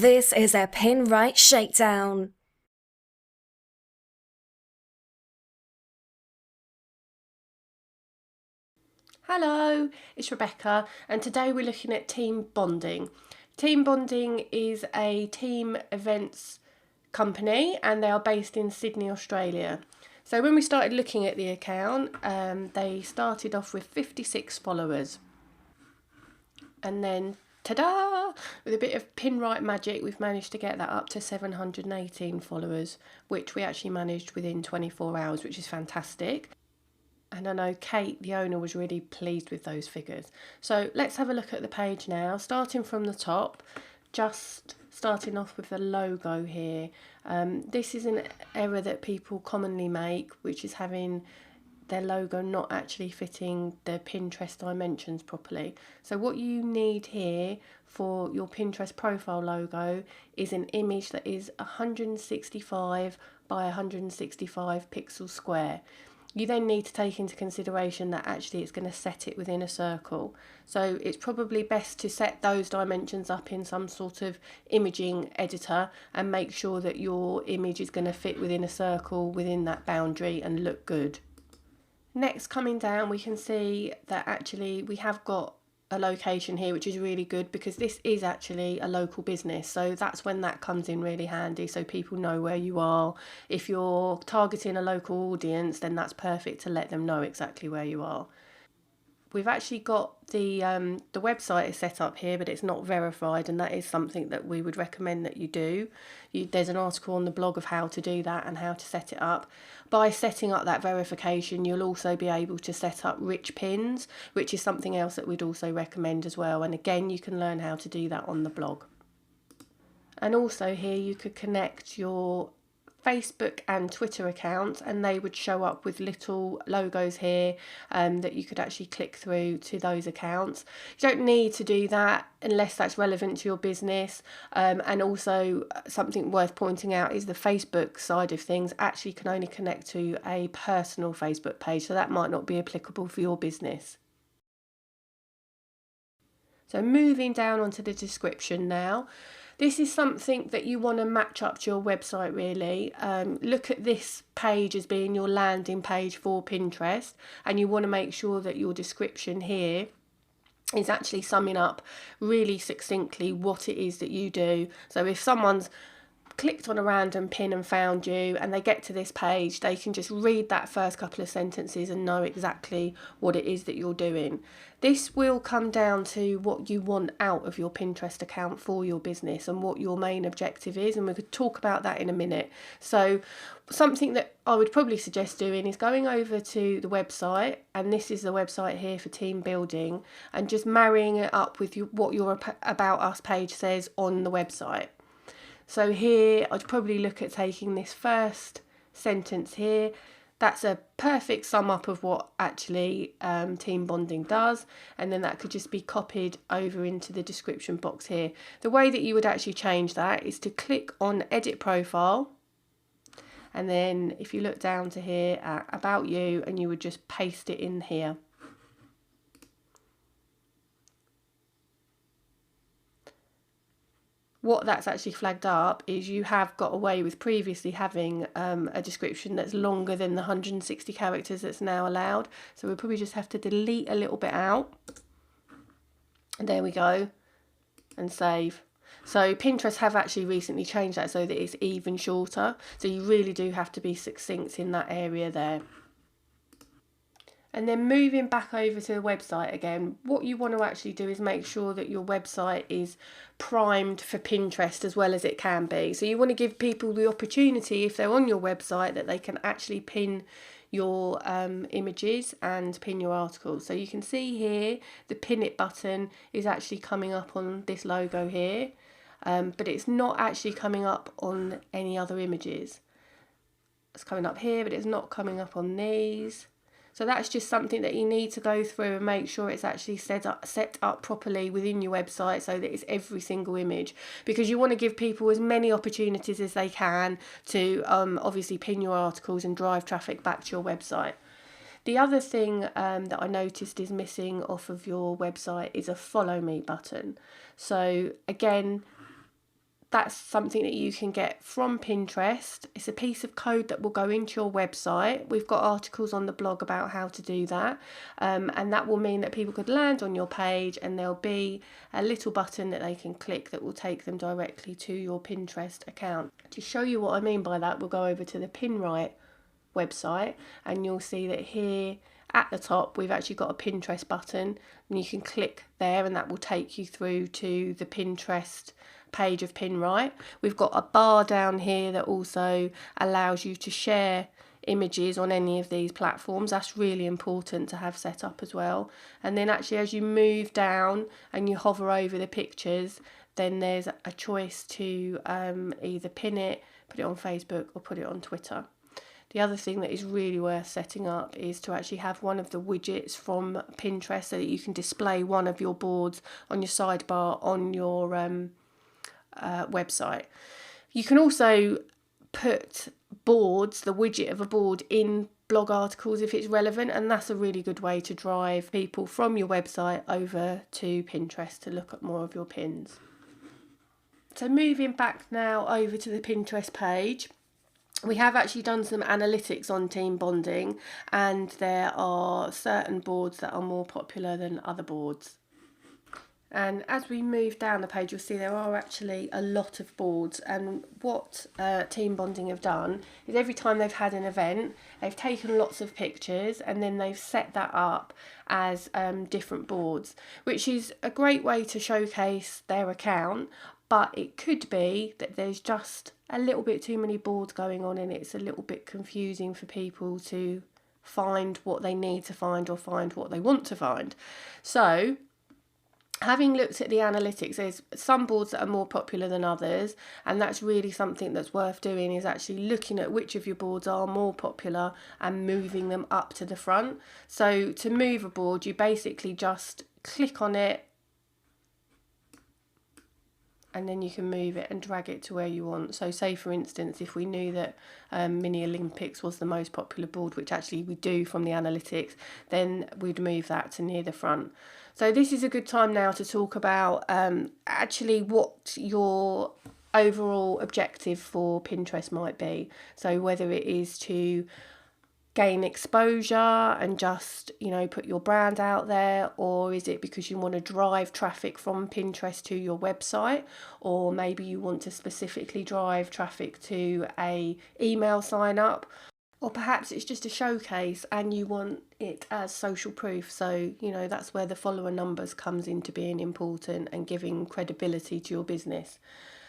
This is a Pinright Shakedown. Hello, it's Rebecca, and today we're looking at team bonding. Team bonding is a team events company and they are based in Sydney, Australia. So when we started looking at the account, they started off with 56 followers. And then, ta-da! With a bit of Pinright magic, we've managed to get that up to 718 followers, which we actually managed within 24 hours, which is fantastic. And I know Kate, the owner, was really pleased with those figures. So let's have a look at the page now, starting from the top, just starting off with the logo here. This is an error that people commonly make, which is having their logo not actually fitting the Pinterest dimensions properly. So what you need here for your Pinterest profile logo is an image that is 165 by 165 pixels square. You then need to take into consideration that actually it's going to set it within a circle. So it's probably best to set those dimensions up in some sort of imaging editor and make sure that your image is going to fit within a circle within that boundary and look good. Next, coming down, we can see that actually we have got a location here, which is really good because this is actually a local business. So that's when that comes in really handy, so people know where you are. If you're targeting a local audience, then that's perfect to let them know exactly where you are. We've actually got the website is set up here, but it's not verified, and that is something that we would recommend that you do. There's an article on the blog of how to do that and how to set it up. By setting up that verification, you'll also be able to set up rich pins, which is something else that we'd also recommend as well. And again, you can learn how to do that on the blog. And also here you could connect your Facebook and Twitter accounts, and they would show up with little logos here that you could actually click through to those accounts. You don't need to do that unless that's relevant to your business. And also something worth pointing out is the Facebook side of things actually can only connect to a personal Facebook page, so that might not be applicable for your business. So moving down onto the description now. This is something that you want to match up to your website really. Look at this page as being your landing page for Pinterest, and you want to make sure that your description here is actually summing up really succinctly what it is that you do. So if someone's clicked on a random pin and found you and they get to this page, they can just read that first couple of sentences and know exactly what it is that you're doing. This will come down to what you want out of your Pinterest account for your business and what your main objective is, and we could talk about that in a minute. So something that I would probably suggest doing is going over to the website, and this is the website here for team building, and just marrying it up with what your About Us page says on the website. So here I'd probably look at taking this first sentence here. That's a perfect sum up of what actually team bonding does, and then that could just be copied over into the description box here. The way that you would actually change that is to click on Edit Profile, and then if you look down to here at About You, and you would just paste it in here. What that's actually flagged up is you have got away with previously having a description that's longer than the 160 characters that's now allowed. So we'll probably just have to delete a little bit out. And there we go. And save. So Pinterest have actually recently changed that so that it's even shorter. So you really do have to be succinct in that area there. And then moving back over to the website again, what you want to actually do is make sure that your website is primed for Pinterest as well as it can be. So you want to give people the opportunity, if they're on your website, that they can actually pin your images and pin your articles. So you can see here the pin it button is actually coming up on this logo here, but it's not actually coming up on any other images. It's coming up here, but it's not coming up on these. So that's just something that you need to go through and make sure it's actually set up properly within your website so that it's every single image, because you want to give people as many opportunities as they can to obviously pin your articles and drive traffic back to your website. The other thing that I noticed is missing off of your website is a follow me button. So again, that's something that you can get from Pinterest. It's a piece of code that will go into your website. We've got articles on the blog about how to do that, and that will mean that people could land on your page and there'll be a little button that they can click that will take them directly to your Pinterest account. To show you what I mean by that, we'll go over to the Pinright website and you'll see that here at the top we've actually got a Pinterest button, and you can click there and that will take you through to the Pinterest page of Pinright. We've got a bar down here that also allows you to share images on any of these platforms. That's really important to have set up as well. And then actually as you move down and you hover over the pictures, then there's a choice to either pin it, put it on Facebook or put it on Twitter. The other thing that is really worth setting up is to actually have one of the widgets from Pinterest so that you can display one of your boards on your sidebar on your website. You can also put boards, the widget of a board, in blog articles if it's relevant, and that's a really good way to drive people from your website over to Pinterest to look at more of your pins. So moving back now over to the Pinterest page, we have actually done some analytics on team bonding, and there are certain boards that are more popular than other boards. And as we move down the page, you'll see there are actually a lot of boards. And what Team Bonding have done is every time they've had an event, they've taken lots of pictures and then they've set that up as different boards, which is a great way to showcase their account. But it could be that there's just a little bit too many boards going on and it's a little bit confusing for people to find what they need to find or find what they want to find. So having looked at the analytics, there's some boards that are more popular than others, and that's really something that's worth doing, is actually looking at which of your boards are more popular and moving them up to the front. So to move a board, you basically just click on it and then you can move it and drag it to where you want. So say for instance, if we knew that Mini Olympics was the most popular board, which actually we do from the analytics, then we'd move that to near the front. So this is a good time now to talk about actually what your overall objective for Pinterest might be. So whether it is to gain exposure and just, put your brand out there, or is it because you want to drive traffic from Pinterest to your website, or maybe you want to specifically drive traffic to a email sign up, or perhaps it's just a showcase and you want it as social proof. So, that's where the follower numbers comes into being important and giving credibility to your business.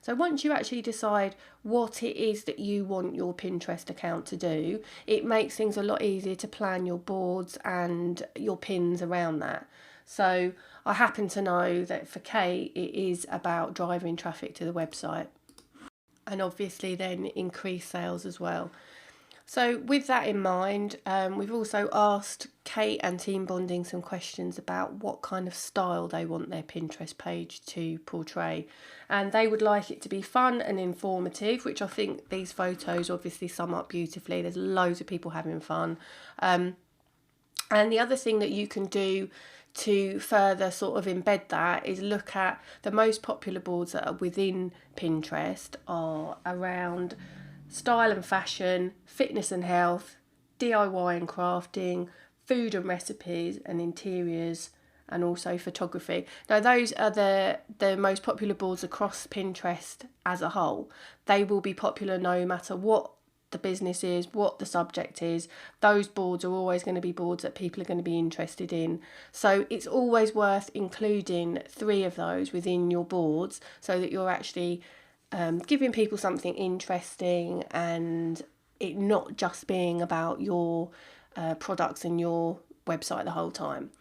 So once you actually decide what it is that you want your Pinterest account to do, it makes things a lot easier to plan your boards and your pins around that. So I happen to know that for Kate, it is about driving traffic to the website and obviously then increase sales as well. So with that in mind, we've also asked Kate and Team Bonding some questions about what kind of style they want their Pinterest page to portray. And they would like it to be fun and informative, which I think these photos obviously sum up beautifully. There's loads of people having fun. And the other thing that you can do to further sort of embed that is look at the most popular boards that are within Pinterest are around style and fashion, fitness and health, DIY and crafting, food and recipes, and interiors, and also photography. Now those are the most popular boards across Pinterest as a whole. They will be popular no matter what the business is, what the subject is. Those boards are always going to be boards that people are going to be interested in. So it's always worth including 3 of those within your boards so that you're actually giving people something interesting and it not just being about your products and your website the whole time.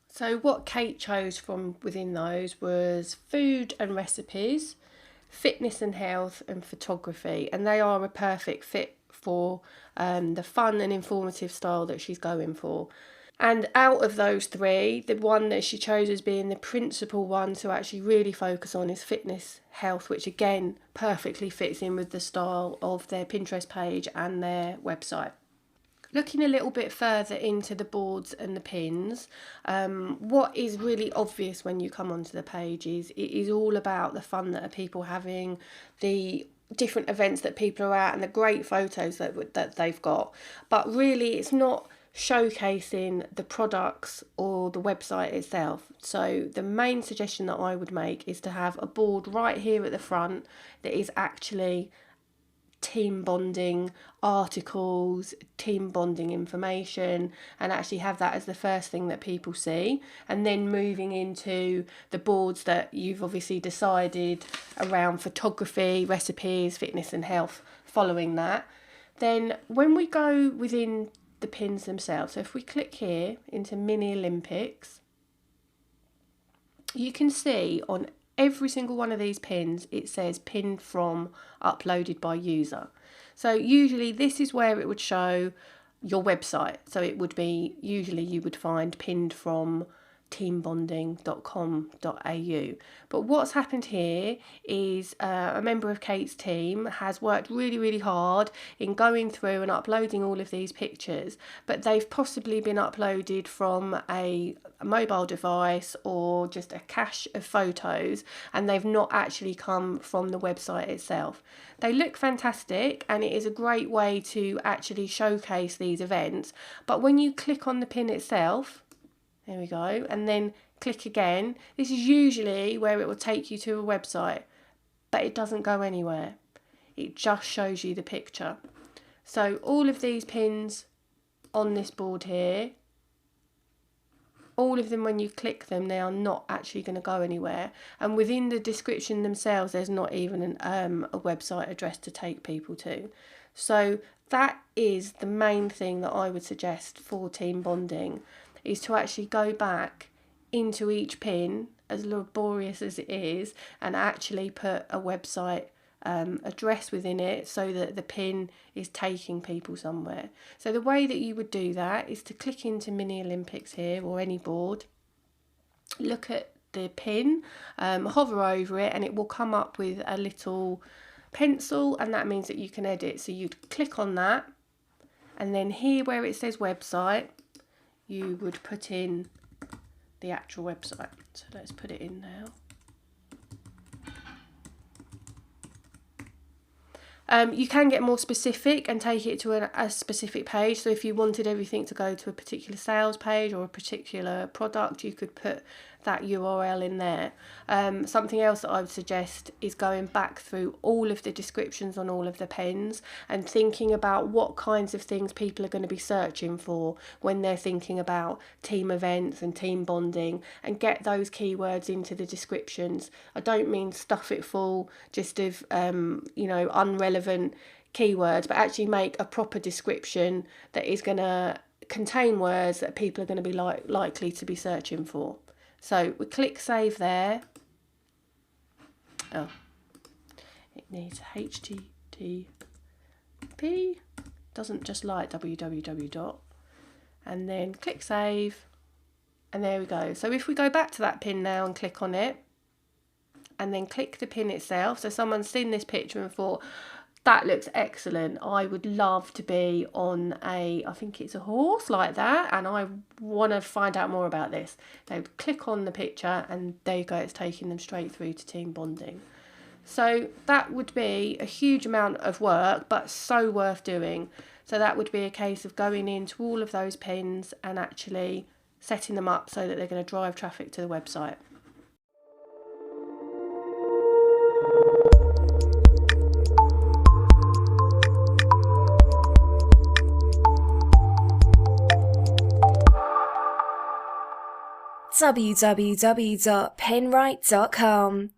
So what Kate chose from within those was food and recipes, fitness and health, and photography, and they are a perfect fit for the fun and informative style that she's going for. And out of those 3, the one that she chose as being the principal one to actually really focus on is fitness health, which again perfectly fits in with the style of their Pinterest page and their website. Looking a little bit further into the boards and the pins, what is really obvious when you come onto the page is it is all about the fun that are people having, the different events that people are at, and the great photos that they've got. But really, it's not showcasing the products or the website itself. So the main suggestion that I would make is to have a board right here at the front that is actually team bonding articles, team bonding information, and actually have that as the first thing that people see, and then moving into the boards that you've obviously decided around photography, recipes, fitness and health following that. Then when we go within the pins themselves, so if we click here into Mini Olympics, you can see on every single one of these pins it says pinned from, uploaded by user. So usually this is where it would show your website. So it would be, usually you would find pinned from teambonding.com.au. But what's happened here is a member of Kate's team has worked really hard in going through and uploading all of these pictures, but they've possibly been uploaded from a mobile device or just a cache of photos, and they've not actually come from the website itself. They look fantastic and it is a great way to actually showcase these events, but when you click on the pin itself, there we go, and then click again, this is usually where it will take you to a website, but it doesn't go anywhere. It just shows you the picture. So all of these pins on this board here, all of them, when you click them, they are not actually going to go anywhere. And within the description themselves, there's not even a website address to take people to. So that is the main thing that I would suggest for team bonding, is to actually go back into each pin, as laborious as it is, and actually put a website address within it so that the pin is taking people somewhere. So the way that you would do that is to click into Mini Olympics here, or any board, look at the pin, hover over it, and it will come up with a little pencil, and that means that you can edit. So you'd click on that, and then here where it says website, you would put in the actual website. So let's put it in now. You can get more specific and take it to a specific page. So if you wanted everything to go to a particular sales page or a particular product, you could put that URL in there. Something else that I would suggest is going back through all of the descriptions on all of the pens and thinking about what kinds of things people are going to be searching for when they're thinking about team events and team bonding, and get those keywords into the descriptions. I don't mean stuff it full just of unrelevant keywords, but actually make a proper description that is going to contain words that people are going to be likely to be searching for. So we click save there. Oh, it needs HTTP. Doesn't just like www. And then click save. And there we go. So if we go back to that pin now and click on it, and then click the pin itself. So someone's seen this picture and thought, that looks excellent. I would love to be on I think it's a horse like that, and I want to find out more about this. They would click on the picture and there you go, it's taking them straight through to team bonding. So that would be a huge amount of work, but so worth doing. So that would be a case of going into all of those pins and actually setting them up so that they're going to drive traffic to the website. www.pinright.com